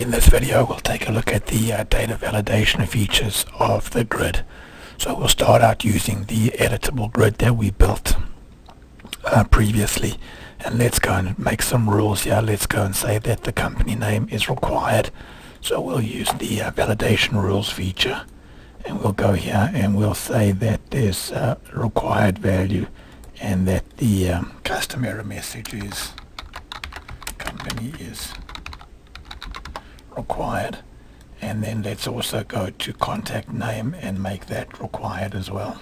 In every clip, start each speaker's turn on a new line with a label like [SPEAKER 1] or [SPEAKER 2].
[SPEAKER 1] In this video we'll take a look at the data validation features of the grid. So we'll start out using the editable grid that we built previously, and let's go and make some rules here. Let's go and say that the company name is required. So we'll use the validation rules feature, and we'll go here and we'll say that there's a required value and that the custom error message is company is required, and then let's also go to contact name and make that required as well.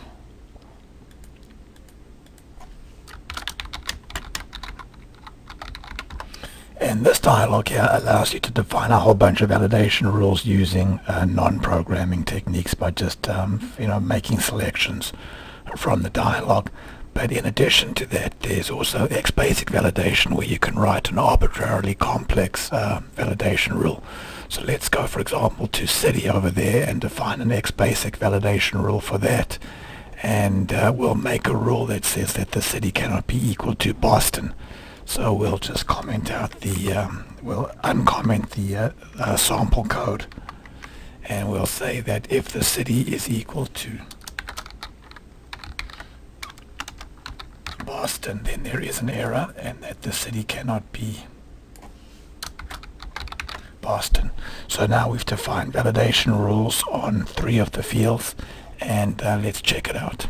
[SPEAKER 1] And this dialog here allows you to define a whole bunch of validation rules using non-programming techniques by just making selections from the dialog. But in addition to that, there's also XBasic validation, where you can write an arbitrarily complex validation rule. So let's go, for example, to city over there and define an XBasic validation rule for that. And we'll make a rule that says that the city cannot be equal to Boston. So we'll just comment out we'll uncomment the sample code, and we'll say that if the city is equal to Boston, then there is an error, and that the city cannot be Boston. So now we've defined validation rules on 3 of the fields, and let's check it out.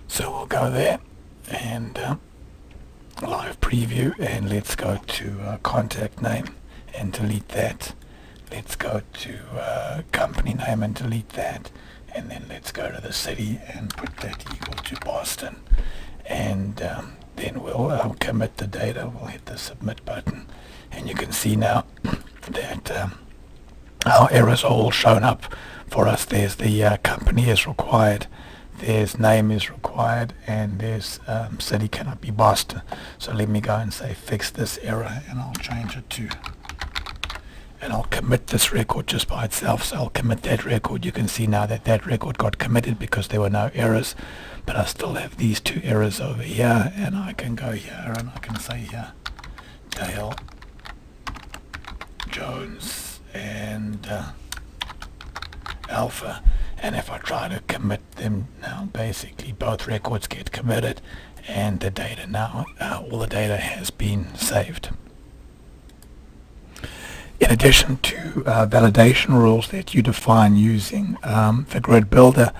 [SPEAKER 1] So we'll go there and live preview, and let's go to contact name and delete that. Let's go to company name and delete that. And then let's go to the city and put that equal to Boston. And then we'll commit the data. We'll hit the submit button. And you can see now that our errors are all shown up for us. There's the company is required, there's name is required, and there's city cannot be Boston. So let me go and say fix this error, and I'll change it to, and I'll commit this record just by itself. So I'll commit that record. You can see now that that record got committed because there were no errors, but I still have these 2 errors over here, and I can go here and I can say here Dale Jones and Alpha, and if I try to commit them now, basically both records get committed, and the data now, all the data has been saved. In addition to validation rules that you define using the grid builder,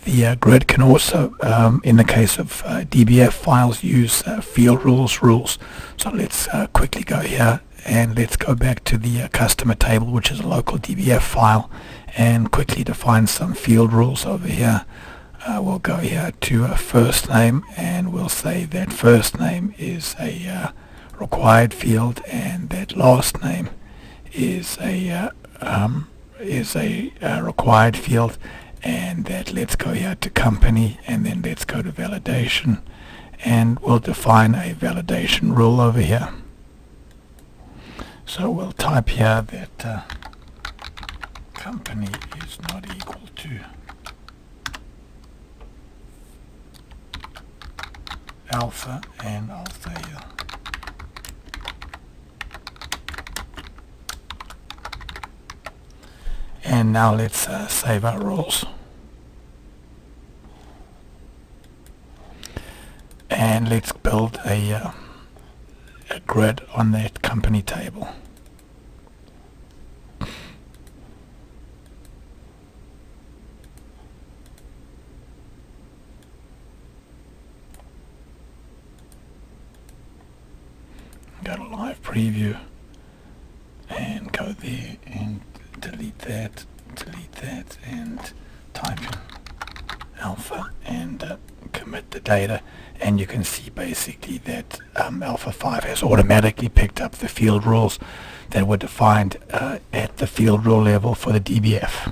[SPEAKER 1] the grid can also, in the case of DBF files, use field rules. So let's quickly go here and let's go back to the customer table, which is a local DBF file, and quickly define some field rules over here. We'll go here to first name, and we'll say that first name is a required field, and that last name is a required field, and that let's go here to company, and then let's go to validation, and we'll define a validation rule over here. So we'll type here that company is not equal to Alpha, and I'll say and now let's save our rules, and let's build a grid on that company table. Go to live preview and go there and delete that, and type in Alpha and commit the data, and you can see basically that Alpha 5 has automatically picked up the field rules that were defined at the field rule level for the DBF.